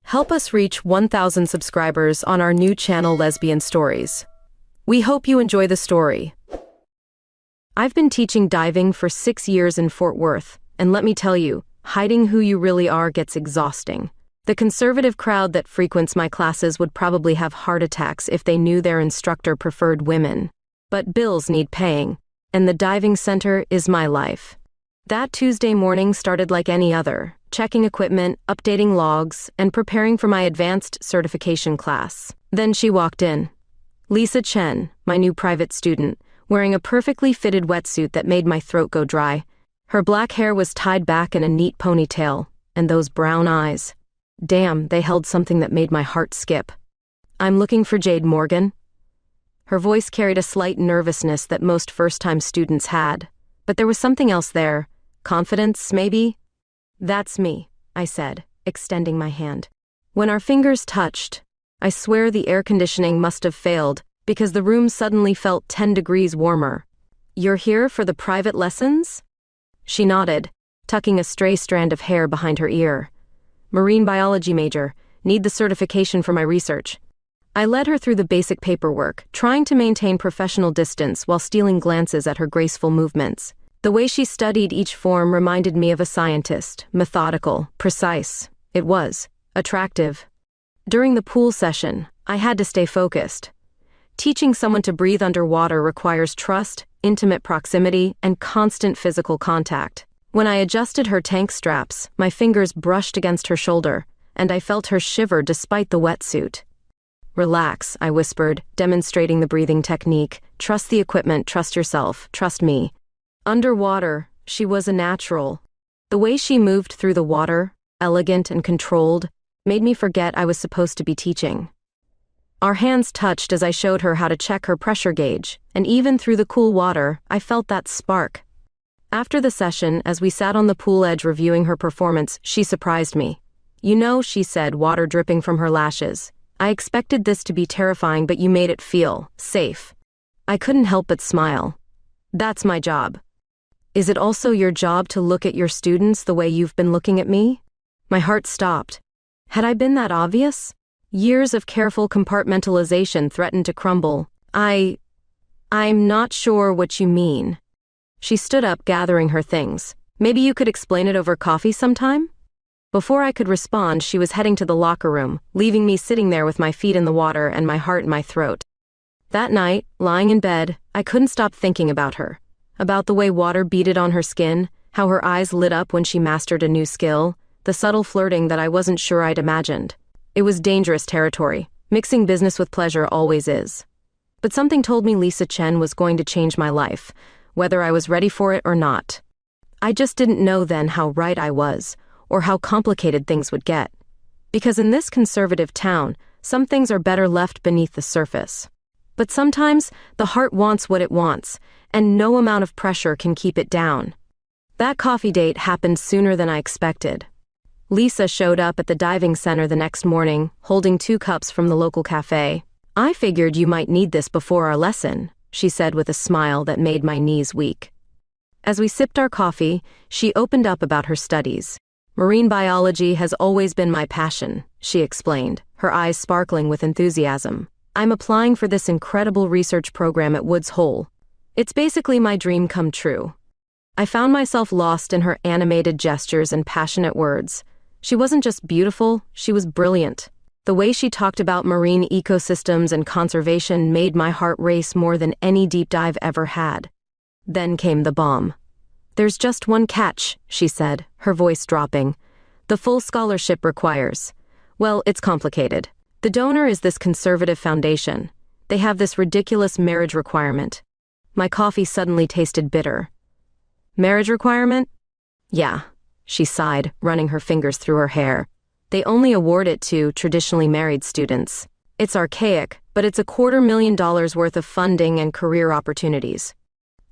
Help us reach 1,000 subscribers on our new channel Lesbian Stories. We hope you enjoy the story. I've been teaching diving for 6 years in Fort Worth, and let me tell you, hiding who you really are gets exhausting. The conservative crowd that frequents my classes would probably have heart attacks if they knew their instructor preferred women. But bills need paying, and the diving center is my life. That Tuesday morning started like any other, checking equipment, updating logs, and preparing for my advanced certification class. Then she walked in. Lisa Chen, my new private student, wearing a perfectly fitted wetsuit that made my throat go dry. Her black hair was tied back in a neat ponytail, and those brown eyes. Damn, they held something that made my heart skip. "I'm looking for Jade Morgan." Her voice carried a slight nervousness that most first-time students had, but there was something else there. Confidence, maybe? "That's me," I said, extending my hand. When our fingers touched, I swear the air conditioning must have failed because the room suddenly felt 10 degrees warmer. "You're here for the private lessons?" She nodded, tucking a stray strand of hair behind her ear. "Marine biology major, need the certification for my research." I led her through the basic paperwork, trying to maintain professional distance while stealing glances at her graceful movements. The way she studied each form reminded me of a scientist, methodical, precise. It was attractive. During the pool session, I had to stay focused. Teaching someone to breathe underwater requires trust, intimate proximity, and constant physical contact. When I adjusted her tank straps, my fingers brushed against her shoulder, and I felt her shiver despite the wetsuit. "Relax," I whispered, demonstrating the breathing technique. "Trust the equipment, trust yourself, trust me." Underwater, she was a natural. The way she moved through the water, elegant and controlled, made me forget I was supposed to be teaching. Our hands touched as I showed her how to check her pressure gauge, and even through the cool water, I felt that spark. After the session, as we sat on the pool edge reviewing her performance, she surprised me. "You know," she said, water dripping from her lashes, "I expected this to be terrifying, but you made it feel safe." I couldn't help but smile. "That's my job." "Is it also your job to look at your students the way you've been looking at me?" My heart stopped. Had I been that obvious? Years of careful compartmentalization threatened to crumble. I'm not sure what you mean." She stood up, gathering her things. "Maybe you could explain it over coffee sometime?" Before I could respond, she was heading to the locker room, leaving me sitting there with my feet in the water and my heart in my throat. That night, lying in bed, I couldn't stop thinking about her. About the way water beaded on her skin, how her eyes lit up when she mastered a new skill, the subtle flirting that I wasn't sure I'd imagined. It was dangerous territory. Mixing business with pleasure always is. But something told me Lisa Chen was going to change my life, whether I was ready for it or not. I just didn't know then how right I was, or how complicated things would get. Because in this conservative town, some things are better left beneath the surface. But sometimes, the heart wants what it wants, and no amount of pressure can keep it down. That coffee date happened sooner than I expected. Lisa showed up at the diving center the next morning, holding 2 cups from the local cafe. "I figured you might need this before our lesson," she said with a smile that made my knees weak. As we sipped our coffee, she opened up about her studies. "Marine biology has always been my passion," she explained, her eyes sparkling with enthusiasm. "I'm applying for this incredible research program at Woods Hole. It's basically my dream come true." I found myself lost in her animated gestures and passionate words. She wasn't just beautiful, she was brilliant. The way she talked about marine ecosystems and conservation made my heart race more than any deep dive ever had. Then came the bomb. "There's just one catch," she said, her voice dropping. "The full scholarship requires. Well, it's complicated. The donor is this conservative foundation. They have this ridiculous marriage requirement." My coffee suddenly tasted bitter. "Marriage requirement?" "Yeah," she sighed, running her fingers through her hair. "They only award it to traditionally married students. It's archaic, but it's $250,000 worth of funding and career opportunities."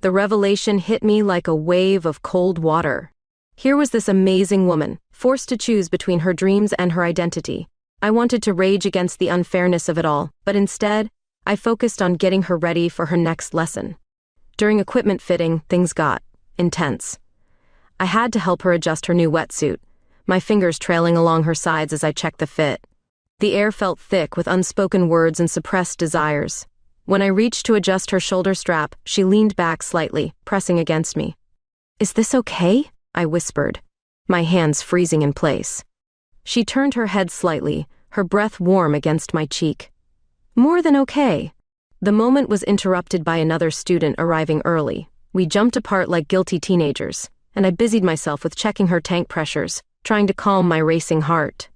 The revelation hit me like a wave of cold water. Here was this amazing woman, forced to choose between her dreams and her identity. I wanted to rage against the unfairness of it all, but instead, I focused on getting her ready for her next lesson. During equipment fitting, things got intense. I had to help her adjust her new wetsuit, my fingers trailing along her sides as I checked the fit. The air felt thick with unspoken words and suppressed desires. When I reached to adjust her shoulder strap, she leaned back slightly, pressing against me. "Is this okay?" I whispered, my hands freezing in place. She turned her head slightly, her breath warm against my cheek. "More than okay." The moment was interrupted by another student arriving early. We jumped apart like guilty teenagers, and I busied myself with checking her tank pressures, trying to calm my racing heart.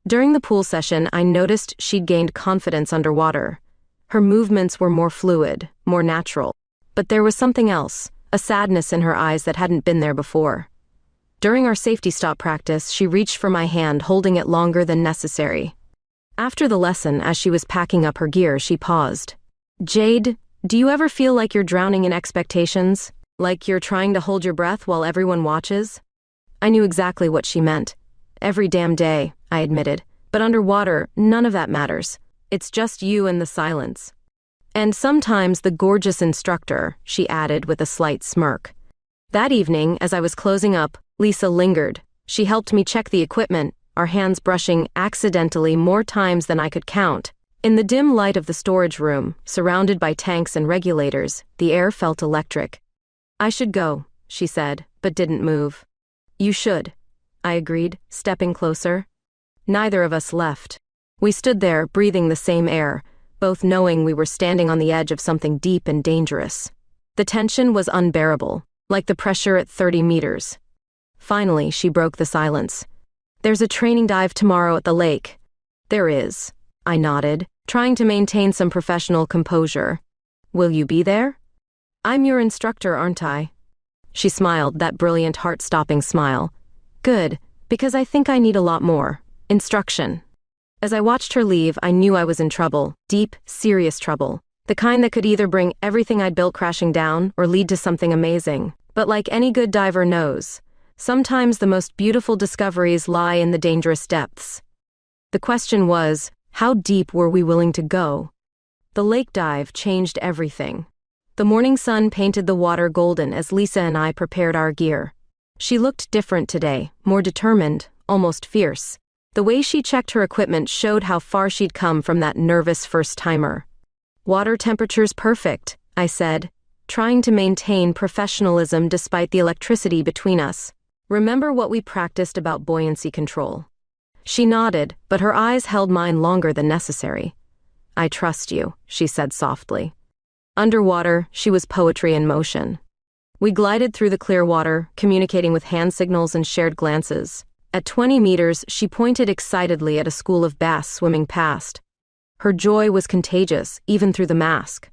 During the pool session, I noticed she'd gained confidence underwater. Her movements were more fluid, more natural. But there was something else, a sadness in her eyes that hadn't been there before. During our safety stop practice, she reached for my hand, holding it longer than necessary. After the lesson, as she was packing up her gear, she paused. "Jade, do you ever feel like you're drowning in expectations? Like you're trying to hold your breath while everyone watches?" I knew exactly what she meant. "Every damn day," I admitted. "But underwater, none of that matters. It's just you and the silence. And sometimes the gorgeous instructor," she added with a slight smirk. That evening, as I was closing up, Lisa lingered. She helped me check the equipment, our hands brushing accidentally more times than I could count. In the dim light of the storage room, surrounded by tanks and regulators, the air felt electric. "I should go," she said, but didn't move. "You should," I agreed, stepping closer. Neither of us left. We stood there, breathing the same air, both knowing we were standing on the edge of something deep and dangerous. The tension was unbearable, like the pressure at 30 meters. Finally, she broke the silence. "There's a training dive tomorrow at the lake." "There is," I nodded, trying to maintain some professional composure. "Will you be there?" "I'm your instructor, aren't I?" She smiled, that brilliant heart-stopping smile. "Good, because I think I need a lot more instruction." As I watched her leave, I knew I was in trouble, deep, serious trouble. The kind that could either bring everything I'd built crashing down or lead to something amazing. But like any good diver knows, sometimes the most beautiful discoveries lie in the dangerous depths. The question was, how deep were we willing to go? The lake dive changed everything. The morning sun painted the water golden as Lisa and I prepared our gear. She looked different today, more determined, almost fierce. The way she checked her equipment showed how far she'd come from that nervous first-timer. "Water temperature's perfect," I said, trying to maintain professionalism despite the electricity between us. "Remember what we practiced about buoyancy control?" She nodded, but her eyes held mine longer than necessary. "I trust you," she said softly. Underwater, she was poetry in motion. We glided through the clear water, communicating with hand signals and shared glances. At 20 meters, she pointed excitedly at a school of bass swimming past. Her joy was contagious, even through the mask.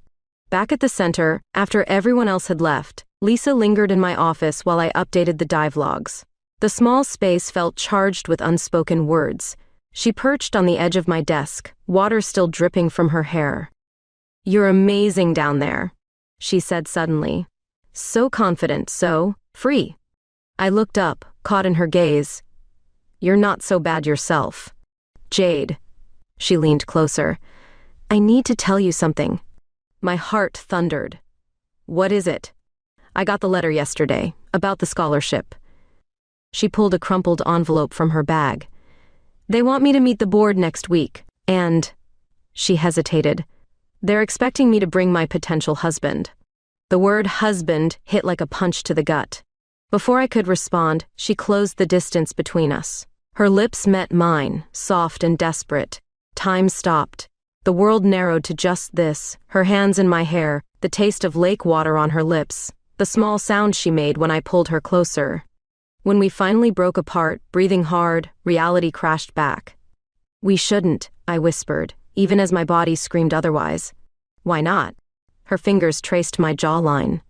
Back at the center, after everyone else had left, Lisa lingered in my office while I updated the dive logs. The small space felt charged with unspoken words. She perched on the edge of my desk, water still dripping from her hair. "You're amazing down there," she said suddenly. So confident, so free. I looked up, caught in her gaze. "You're not so bad yourself." "Jade." She leaned closer. "I need to tell you something." My heart thundered. "What is it?" "I got the letter yesterday, about the scholarship." She pulled a crumpled envelope from her bag. "They want me to meet the board next week, and..." She hesitated. "They're expecting me to bring my potential husband." The word husband hit like a punch to the gut. Before I could respond, she closed the distance between us. Her lips met mine, soft and desperate. Time stopped. The world narrowed to just this, her hands in my hair, the taste of lake water on her lips, the small sound she made when I pulled her closer. When we finally broke apart, breathing hard, reality crashed back. "We shouldn't," I whispered, even as my body screamed otherwise. "Why not?" Her fingers traced my jawline.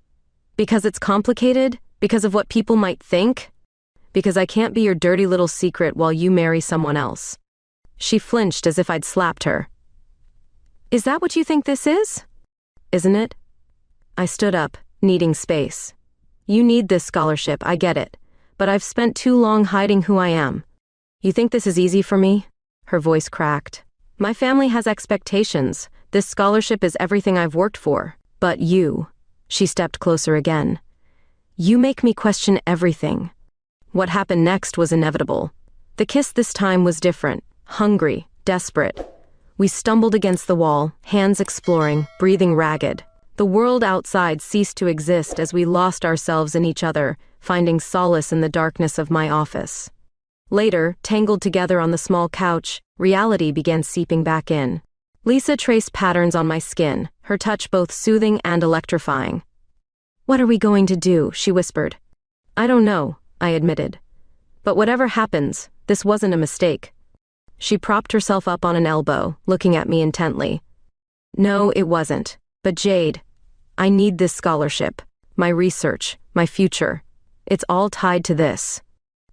"Because it's complicated? Because of what people might think? Because I can't be your dirty little secret while you marry someone else." She flinched as if I'd slapped her. "Is that what you think this is?" "Isn't it?" I stood up, needing space. "You need this scholarship, I get it. But I've spent too long hiding who I am. You think this is easy for me?" Her voice cracked. "My family has expectations. This scholarship is everything I've worked for. But you..." She stepped closer again. "You make me question everything." What happened next was inevitable. The kiss this time was different, hungry, desperate. We stumbled against the wall, hands exploring, breathing ragged. The world outside ceased to exist as we lost ourselves in each other, finding solace in the darkness of my office. Later, tangled together on the small couch, reality began seeping back in. Lisa traced patterns on my skin, her touch both soothing and electrifying. "What are we going to do?" she whispered. "I don't know," I admitted. "But whatever happens, this wasn't a mistake." She propped herself up on an elbow, looking at me intently. "No, it wasn't. But Jade, I need this scholarship, my research, my future. It's all tied to this."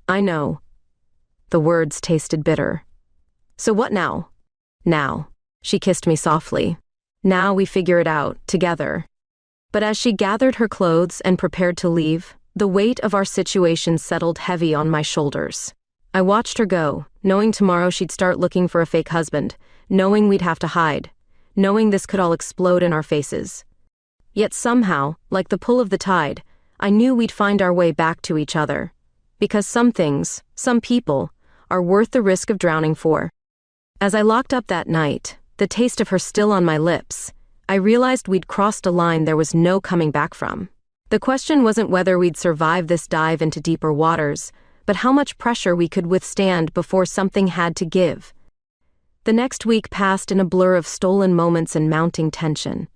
"I know." The words tasted bitter. "So what now?" "Now." She kissed me softly. "Now we figure it out, together." But as she gathered her clothes and prepared to leave, the weight of our situation settled heavy on my shoulders. I watched her go, knowing tomorrow she'd start looking for a fake husband, knowing we'd have to hide, knowing this could all explode in our faces. Yet somehow, like the pull of the tide, I knew we'd find our way back to each other. Because some things, some people, are worth the risk of drowning for. As I locked up that night, the taste of her still on my lips, I realized we'd crossed a line there was no coming back from. The question wasn't whether we'd survive this dive into deeper waters, but how much pressure we could withstand before something had to give. The next week passed in a blur of stolen moments and mounting tension.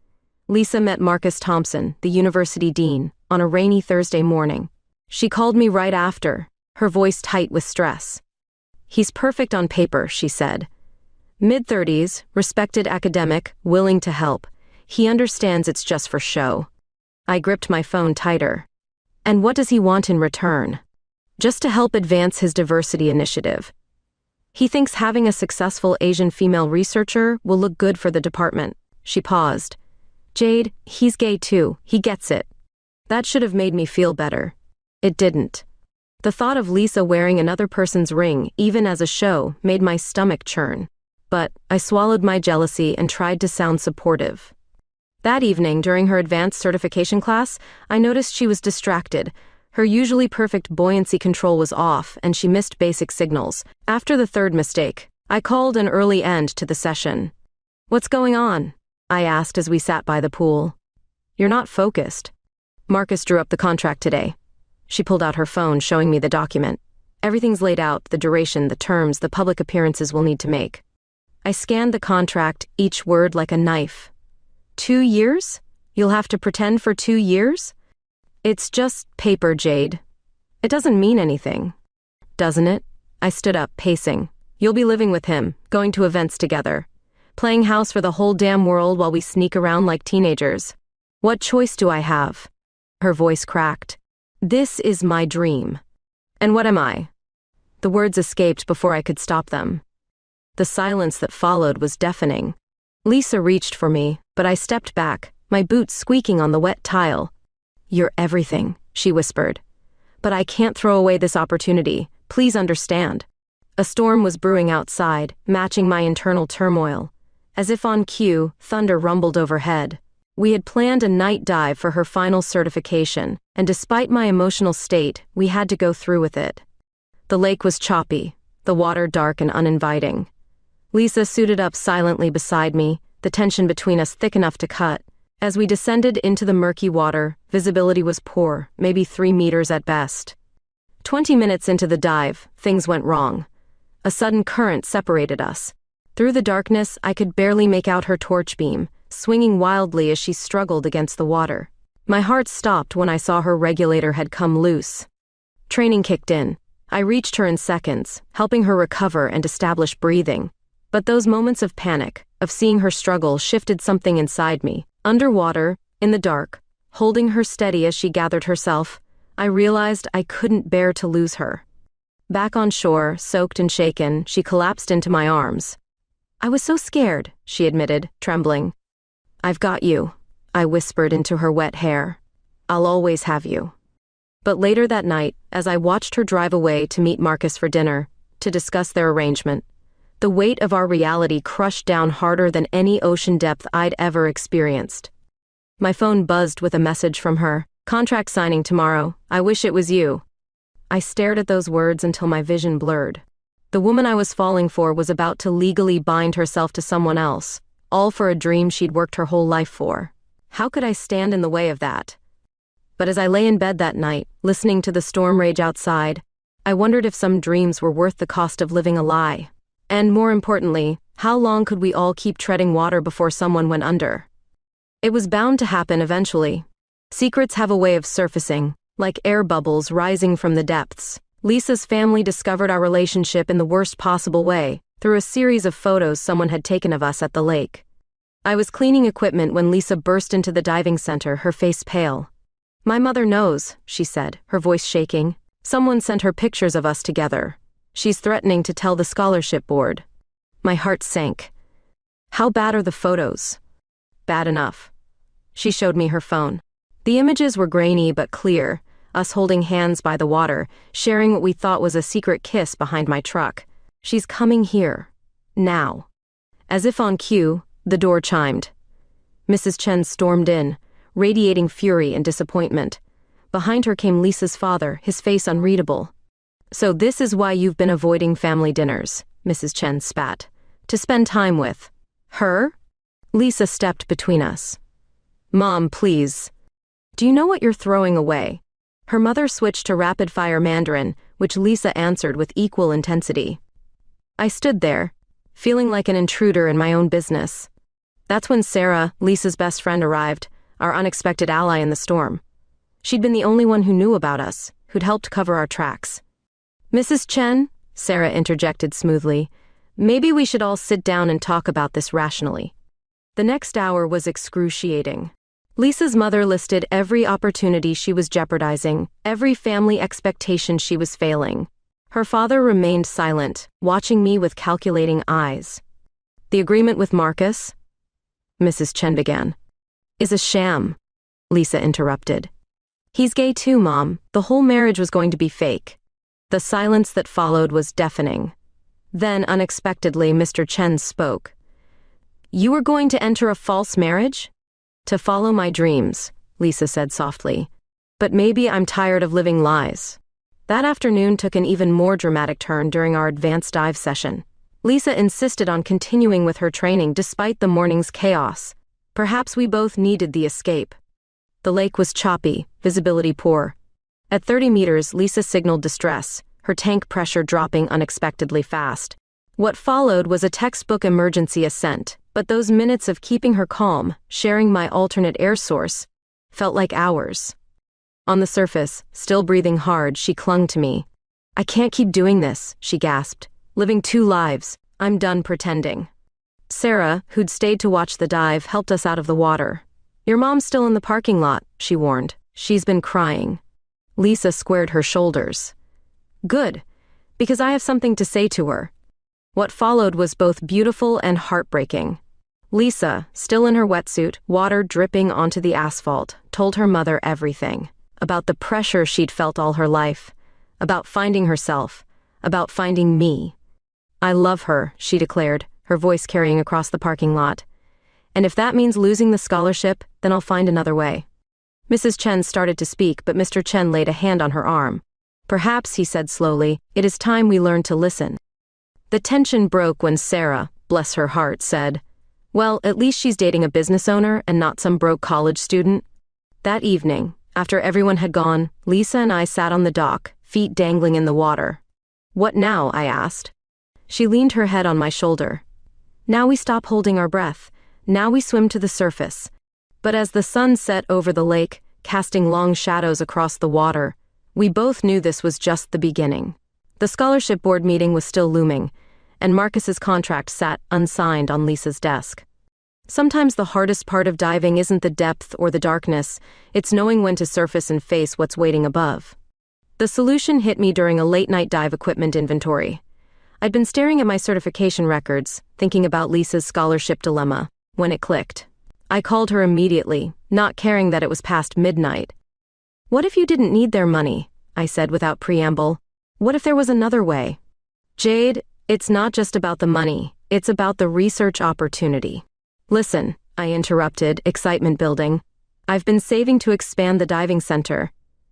Lisa met Marcus Thompson, the university dean, on a rainy Thursday morning. She called me right after, her voice tight with stress. "He's perfect on paper," she said. "Mid-30s, respected academic, willing to help. He understands it's just for show." I gripped my phone tighter. "And what does he want in return?" "Just to help advance his diversity initiative. He thinks having a successful Asian female researcher will look good for the department." She paused. "Jade, he's gay too, he gets it." That should have made me feel better. It didn't. The thought of Lisa wearing another person's ring, even as a show, made my stomach churn. But I swallowed my jealousy and tried to sound supportive. That evening, during her advanced certification class, I noticed she was distracted. Her usually perfect buoyancy control was off, and she missed basic signals. After the third mistake, I called an early end to the session. "What's going on?" I asked as we sat by the pool. "You're not focused." "Marcus drew up the contract today." She pulled out her phone, showing me the document. "Everything's laid out, the duration, the terms, the public appearances we'll need to make." I scanned the contract, each word like a knife. 2 years? You'll have to pretend for 2 years? "It's just paper, Jade. It doesn't mean anything." "Doesn't it?" I stood up, pacing. "You'll be living with him, going to events together, playing house for the whole damn world while we sneak around like teenagers. What choice do I have?" Her voice cracked. "This is my dream." "And what am I?" The words escaped before I could stop them. The silence that followed was deafening. Lisa reached for me, but I stepped back, my boots squeaking on the wet tile. "You're everything," she whispered. "But I can't throw away this opportunity. Please understand." A storm was brewing outside, matching my internal turmoil. As if on cue, thunder rumbled overhead. We had planned a night dive for her final certification, and despite my emotional state, we had to go through with it. The lake was choppy, the water dark and uninviting. Lisa suited up silently beside me, the tension between us thick enough to cut. As we descended into the murky water, visibility was poor, maybe 3 meters at best. 20 minutes into the dive, things went wrong. A sudden current separated us. Through the darkness, I could barely make out her torch beam, swinging wildly as she struggled against the water. My heart stopped when I saw her regulator had come loose. Training kicked in. I reached her in seconds, helping her recover and establish breathing. But those moments of panic, of seeing her struggle, shifted something inside me. Underwater, in the dark, holding her steady as she gathered herself, I realized I couldn't bear to lose her. Back on shore, soaked and shaken, she collapsed into my arms. "I was so scared," she admitted, trembling. "I've got you," I whispered into her wet hair. "I'll always have you." But later that night, as I watched her drive away to meet Marcus for dinner, to discuss their arrangement, the weight of our reality crushed down harder than any ocean depth I'd ever experienced. My phone buzzed with a message from her. "Contract signing tomorrow. I wish it was you." I stared at those words until my vision blurred. The woman I was falling for was about to legally bind herself to someone else, all for a dream she'd worked her whole life for. How could I stand in the way of that? But as I lay in bed that night, listening to the storm rage outside, I wondered if some dreams were worth the cost of living a lie. And more importantly, how long could we all keep treading water before someone went under? It was bound to happen eventually. Secrets have a way of surfacing, like air bubbles rising from the depths. Lisa's family discovered our relationship in the worst possible way, through a series of photos someone had taken of us at the lake. I was cleaning equipment when Lisa burst into the diving center, her face pale. "My mother knows," she said, her voice shaking. "Someone sent her pictures of us together. She's threatening to tell the scholarship board." My heart sank. "How bad are the photos?" "Bad enough." She showed me her phone. The images were grainy but clear, us holding hands by the water, sharing what we thought was a secret kiss behind my truck. "She's coming here. Now." As if on cue, the door chimed. Mrs. Chen stormed in, radiating fury and disappointment. Behind her came Lisa's father, his face unreadable. "So this is why you've been avoiding family dinners," Mrs. Chen spat. "To spend time with her?" Lisa stepped between us. "Mom, please. Do you know what you're throwing away?" Her mother switched to rapid-fire Mandarin, which Lisa answered with equal intensity. I stood there, feeling like an intruder in my own business. That's when Sarah, Lisa's best friend, arrived, our unexpected ally in the storm. She'd been the only one who knew about us, who'd helped cover our tracks. "Mrs. Chen," Sarah interjected smoothly, "maybe we should all sit down and talk about this rationally." The next hour was excruciating. Lisa's mother listed every opportunity she was jeopardizing, every family expectation she was failing. Her father remained silent, watching me with calculating eyes. "The agreement with Marcus," Mrs. Chen began, "is a sham," Lisa interrupted. "He's gay too, Mom. The whole marriage was going to be fake." The silence that followed was deafening. Then, unexpectedly, Mr. Chen spoke. "You were going to enter a false marriage?" "To follow my dreams," Lisa said softly. "But maybe I'm tired of living lies." That afternoon took an even more dramatic turn during our advanced dive session. Lisa insisted on continuing with her training despite the morning's chaos. Perhaps we both needed the escape. The lake was choppy, visibility poor. At 30 meters, Lisa signaled distress, her tank pressure dropping unexpectedly fast. What followed was a textbook emergency ascent, but those minutes of keeping her calm, sharing my alternate air source, felt like hours. On the surface, still breathing hard, she clung to me. "I can't keep doing this," she gasped. "Living two lives. I'm done pretending." Sarah, who'd stayed to watch the dive, helped us out of the water. "Your mom's still in the parking lot," she warned. "She's been crying." Lisa squared her shoulders. "Good, because I have something to say to her." What followed was both beautiful and heartbreaking. Lisa, still in her wetsuit, water dripping onto the asphalt, told her mother everything. About the pressure she'd felt all her life. About finding herself. About finding me. "I love her," she declared, her voice carrying across the parking lot. "And if that means losing the scholarship, then I'll find another way." Mrs. Chen started to speak, but Mr. Chen laid a hand on her arm. "Perhaps," he said slowly, "it is time we learned to listen." The tension broke when Sarah, bless her heart, said, "Well, at least she's dating a business owner and not some broke college student." That evening, after everyone had gone, Lisa and I sat on the dock, feet dangling in the water. "What now?" I asked. She leaned her head on my shoulder. "Now we stop holding our breath. Now we swim to the surface." But as the sun set over the lake, casting long shadows across the water, we both knew this was just the beginning. The scholarship board meeting was still looming, and Marcus's contract sat unsigned on Lisa's desk. Sometimes the hardest part of diving isn't the depth or the darkness, it's knowing when to surface and face what's waiting above. The solution hit me during a late-night dive equipment inventory. I'd been staring at my certification records, thinking about Lisa's scholarship dilemma, when it clicked. I called her immediately, not caring that it was past midnight. "What if you didn't need their money?" I said without preamble. "What if there was another way?" "Jade, it's not just about the money, it's about the research opportunity." "Listen," I interrupted, excitement building. "I've been saving to expand the diving center.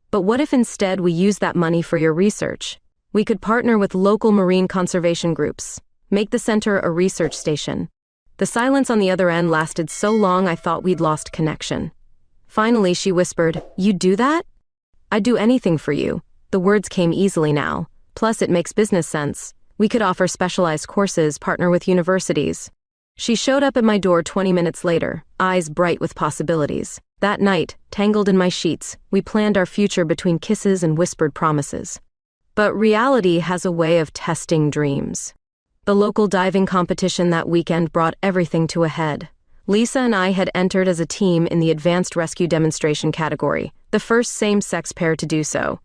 But what if instead we use that money for your research? We could partner with local marine conservation groups, make the center a research station. The silence on the other end lasted so long I thought we'd lost connection. Finally, she whispered, "You'd do that?" "I'd do anything for you." The words came easily now. Plus, it makes business sense. We could offer specialized courses, partner with universities. She showed up at my door 20 minutes later, eyes bright with possibilities. That night, tangled in my sheets, we planned our future between kisses and whispered promises. But reality has a way of testing dreams. The local diving competition that weekend brought everything to a head. Lisa and I had entered as a team in the advanced rescue demonstration category, the first same-sex pair to do so.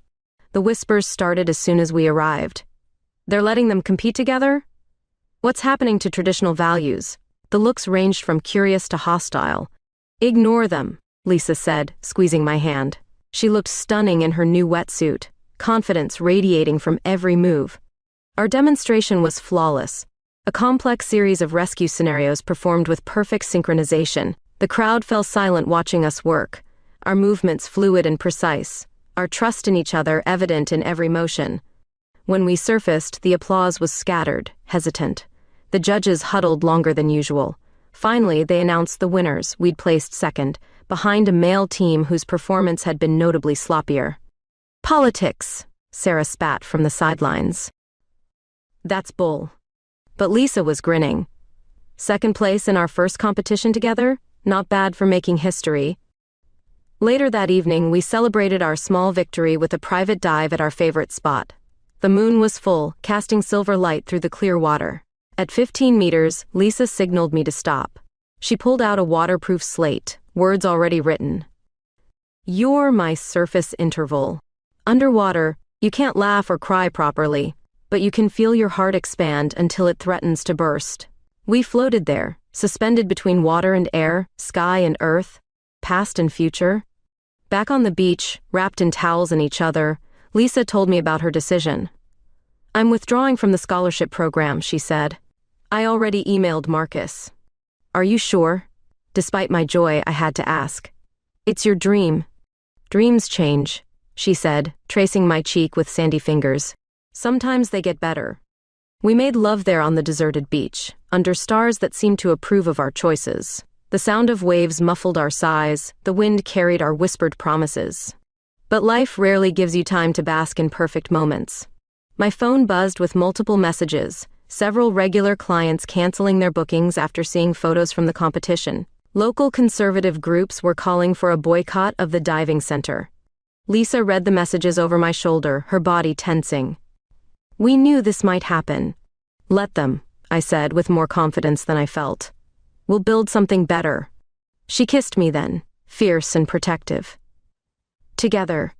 The whispers started as soon as we arrived. "They're letting them compete together? What's happening to traditional values?" The looks ranged from curious to hostile. "Ignore them," Lisa said, squeezing my hand. She looked stunning in her new wetsuit, confidence radiating from every move. Our demonstration was flawless. A complex series of rescue scenarios performed with perfect synchronization. The crowd fell silent watching us work, our movements fluid and precise, our trust in each other evident in every motion. When we surfaced, the applause was scattered, hesitant. The judges huddled longer than usual. Finally, they announced the winners. We'd placed second, behind a male team whose performance had been notably sloppier. "Politics," Sarah spat from the sidelines. "That's bull." But Lisa was grinning. "Second place in our first competition together? Not bad for making history." Later that evening, we celebrated our small victory with a private dive at our favorite spot. The moon was full, casting silver light through the clear water. At 15 meters, Lisa signaled me to stop. She pulled out a waterproof slate, words already written. "You're my surface interval. Underwater, you can't laugh or cry properly, but you can feel your heart expand until it threatens to burst." We floated there, suspended between water and air, sky and earth, past and future. Back on the beach, wrapped in towels and each other, Lisa told me about her decision. "I'm withdrawing from the scholarship program," she said. "I already emailed Marcus." "Are you sure?" Despite my joy, I had to ask. "It's your dream." "Dreams change," she said, tracing my cheek with sandy fingers. "Sometimes they get better." We made love there on the deserted beach, under stars that seemed to approve of our choices. The sound of waves muffled our sighs, the wind carried our whispered promises. But life rarely gives you time to bask in perfect moments. My phone buzzed with multiple messages, several regular clients canceling their bookings after seeing photos from the competition. Local conservative groups were calling for a boycott of the diving center. Lisa read the messages over my shoulder, her body tensing. "We knew this might happen." "Let them," I said with more confidence than I felt. "We'll build something better." She kissed me then, fierce and protective. Together.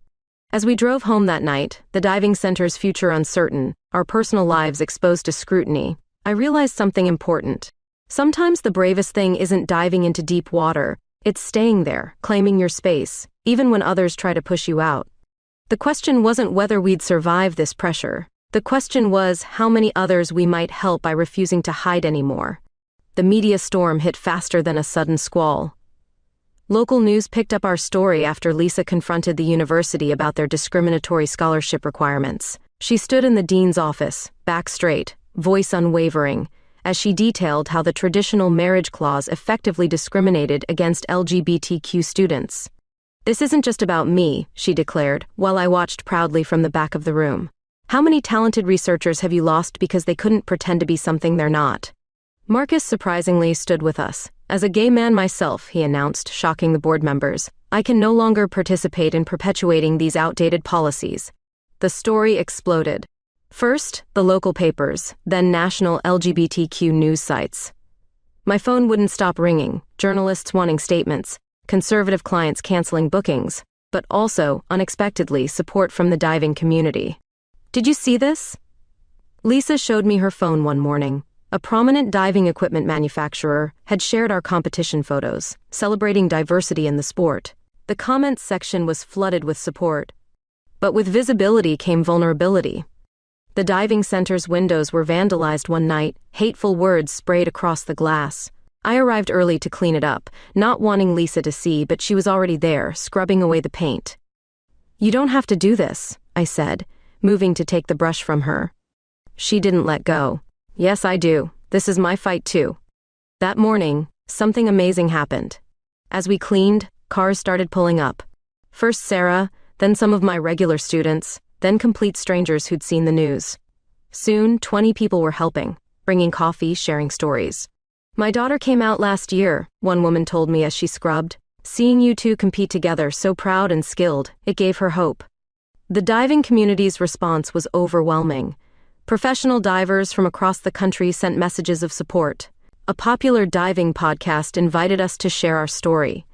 As we drove home that night, the diving center's future uncertain, our personal lives exposed to scrutiny, I realized something important. Sometimes the bravest thing isn't diving into deep water, it's staying there, claiming your space, even when others try to push you out. The question wasn't whether we'd survive this pressure. The question was how many others we might help by refusing to hide anymore. The media storm hit faster than a sudden squall. Local news picked up our story after Lisa confronted the university about their discriminatory scholarship requirements. She stood in the dean's office, back straight, voice unwavering, as she detailed how the traditional marriage clause effectively discriminated against LGBTQ students. "This isn't just about me," she declared, while I watched proudly from the back of the room. "How many talented researchers have you lost because they couldn't pretend to be something they're not?" Marcus surprisingly stood with us. "As a gay man myself," he announced, shocking the board members, "I can no longer participate in perpetuating these outdated policies." The story exploded. First, the local papers, then national LGBTQ news sites. My phone wouldn't stop ringing, journalists wanting statements, conservative clients canceling bookings, but also, unexpectedly, support from the diving community. "Did you see this?" Lisa showed me her phone one morning. A prominent diving equipment manufacturer had shared our competition photos, celebrating diversity in the sport. The comments section was flooded with support. But with visibility came vulnerability. The diving center's windows were vandalized one night, hateful words sprayed across the glass. I arrived early to clean it up, not wanting Lisa to see, but she was already there, scrubbing away the paint. "You don't have to do this," I said, moving to take the brush from her. She didn't let go. Yes, I do. This is my fight too. That morning, something amazing happened. As we cleaned, cars started pulling up. First Sarah, then some of my regular students, then complete strangers who'd seen the news. Soon, 20 people were helping, bringing coffee, sharing stories. My daughter came out last year, one woman told me as she scrubbed. Seeing you two compete together, so proud and skilled, it gave her hope. The diving community's response was overwhelming. Professional divers from across the country sent messages of support. A popular diving podcast invited us to share our story.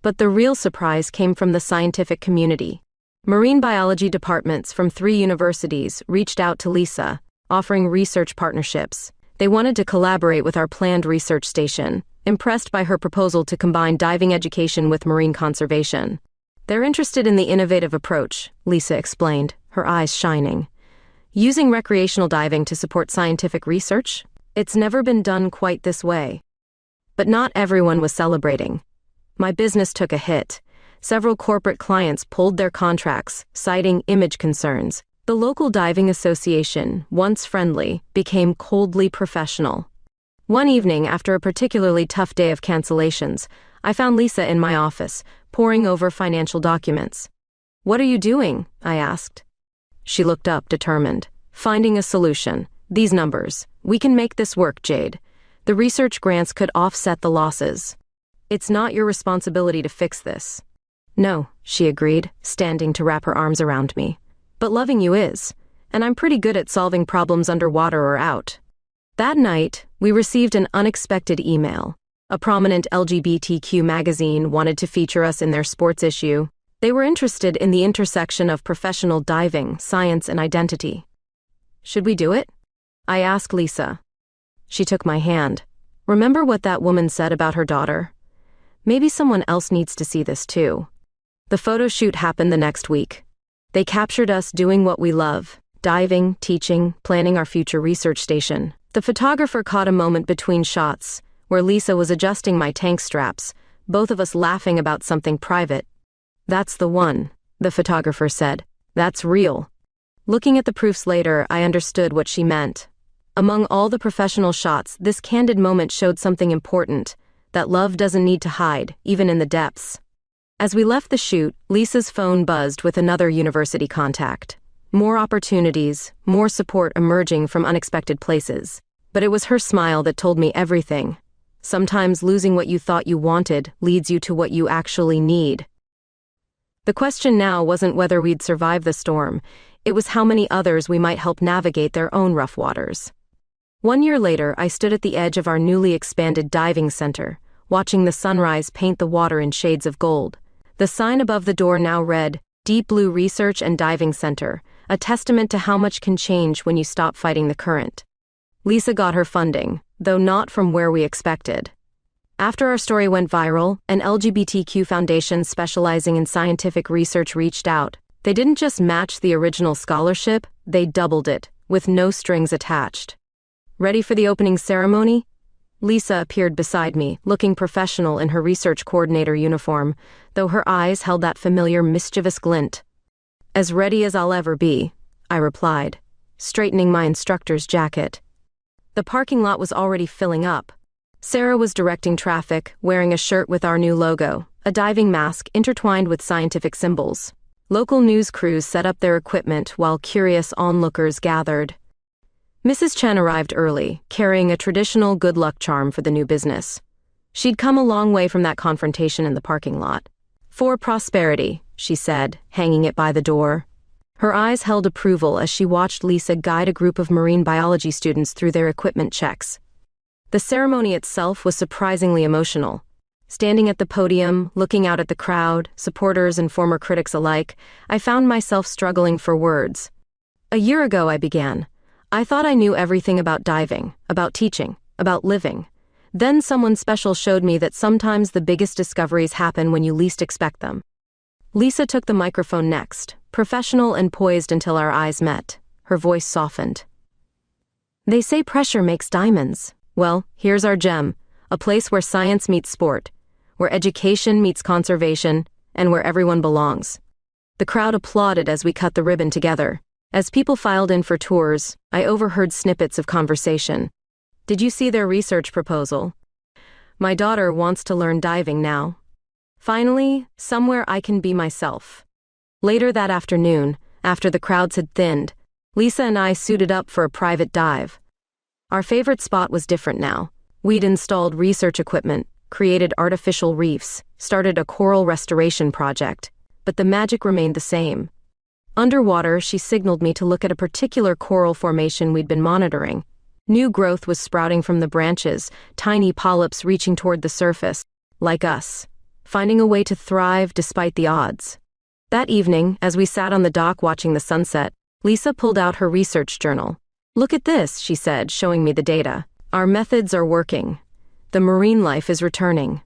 But the real surprise came from the scientific community. Marine biology departments from 3 universities reached out to Lisa, offering research partnerships. They wanted to collaborate with our planned research station, impressed by her proposal to combine diving education with marine conservation. They're interested in the innovative approach, Lisa explained, her eyes shining. Using recreational diving to support scientific research? It's never been done quite this way. But not everyone was celebrating. My business took a hit. Several corporate clients pulled their contracts, citing image concerns. The local diving association, once friendly, became coldly professional. One evening, after a particularly tough day of cancellations, I found Lisa in my office, poring over financial documents. "What are you doing?" I asked. She looked up, determined. "Finding a solution. These numbers. We can make this work, Jade. The research grants could offset the losses. It's not your responsibility to fix this." "No," she agreed, standing to wrap her arms around me. "But loving you is, and I'm pretty good at solving problems underwater or out." That night, we received an unexpected email. A prominent LGBTQ magazine wanted to feature us in their sports issue. They were interested in the intersection of professional diving, science, and identity. "Should we do it?" I asked Lisa. She took my hand. "Remember what that woman said about her daughter? Maybe someone else needs to see this too." The photo shoot happened the next week. They captured us doing what we love, diving, teaching, planning our future research station. The photographer caught a moment between shots, where Lisa was adjusting my tank straps, both of us laughing about something private. "That's the one," the photographer said. "That's real." Looking at the proofs later, I understood what she meant. Among all the professional shots, this candid moment showed something important, that love doesn't need to hide, even in the depths. As we left the shoot, Lisa's phone buzzed with another university contact. More opportunities, more support emerging from unexpected places. But it was her smile that told me everything. Sometimes losing what you thought you wanted leads you to what you actually need. The question now wasn't whether we'd survive the storm, it was how many others we might help navigate their own rough waters. 1 year later, I stood at the edge of our newly expanded diving center, watching the sunrise paint the water in shades of gold. The sign above the door now read, "Deep Blue Research and Diving Center," a testament to how much can change when you stop fighting the current. Lisa got her funding, though not from where we expected. After our story went viral, an LGBTQ foundation specializing in scientific research reached out. They didn't just match the original scholarship, they doubled it, with no strings attached. "Ready for the opening ceremony?" Lisa appeared beside me, looking professional in her research coordinator uniform, though her eyes held that familiar mischievous glint. "As ready as I'll ever be," I replied, straightening my instructor's jacket. The parking lot was already filling up. Sarah was directing traffic, wearing a shirt with our new logo, a diving mask intertwined with scientific symbols. Local news crews set up their equipment while curious onlookers gathered. Mrs. Chen arrived early, carrying a traditional good luck charm for the new business. She'd come a long way from that confrontation in the parking lot. "For prosperity," she said, hanging it by the door. Her eyes held approval as she watched Lisa guide a group of marine biology students through their equipment checks. The ceremony itself was surprisingly emotional. Standing at the podium, looking out at the crowd, supporters and former critics alike, I found myself struggling for words. "A year ago," I began. "I thought I knew everything about diving, about teaching, about living. Then someone special showed me that sometimes the biggest discoveries happen when you least expect them." Lisa took the microphone next, professional and poised until our eyes met. Her voice softened. "They say pressure makes diamonds. Well, here's our gem, a place where science meets sport, where education meets conservation, and where everyone belongs." The crowd applauded as we cut the ribbon together. As people filed in for tours, I overheard snippets of conversation. Did you see their research proposal? My daughter wants to learn diving now. Finally, somewhere I can be myself. Later that afternoon, after the crowds had thinned, Lisa and I suited up for a private dive. Our favorite spot was different now. We'd installed research equipment, created artificial reefs, started a coral restoration project, but the magic remained the same. Underwater, she signaled me to look at a particular coral formation we'd been monitoring. New growth was sprouting from the branches, tiny polyps reaching toward the surface, like us, finding a way to thrive despite the odds. That evening, as we sat on the dock watching the sunset, Lisa pulled out her research journal. "Look at this," she said, showing me the data. "Our methods are working. The marine life is returning."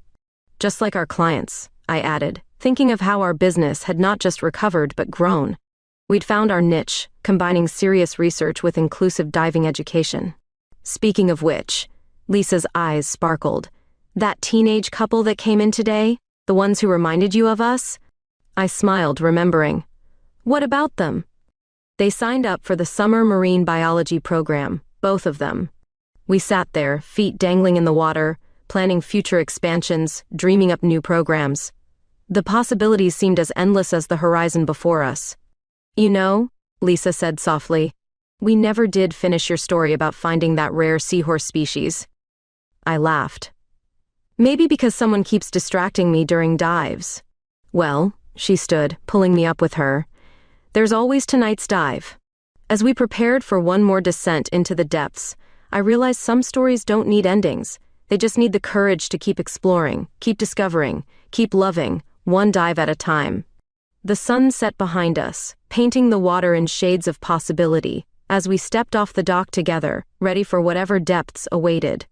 "Just like our clients," I added, thinking of how our business had not just recovered but grown. We'd found our niche, combining serious research with inclusive diving education. Speaking of which, Lisa's eyes sparkled. "That teenage couple that came in today? The ones who reminded you of us?" I smiled, remembering. "What about them?" "They signed up for the summer marine biology program, both of them." We sat there, feet dangling in the water, planning future expansions, dreaming up new programs. The possibilities seemed as endless as the horizon before us. "You know," Lisa said softly, "we never did finish your story about finding that rare seahorse species." I laughed. "Maybe because someone keeps distracting me during dives." "Well," she stood, pulling me up with her, "there's always tonight's dive." As we prepared for one more descent into the depths, I realized some stories don't need endings. They just need the courage to keep exploring, keep discovering, keep loving, one dive at a time. The sun set behind us, painting the water in shades of possibility, as we stepped off the dock together, ready for whatever depths awaited.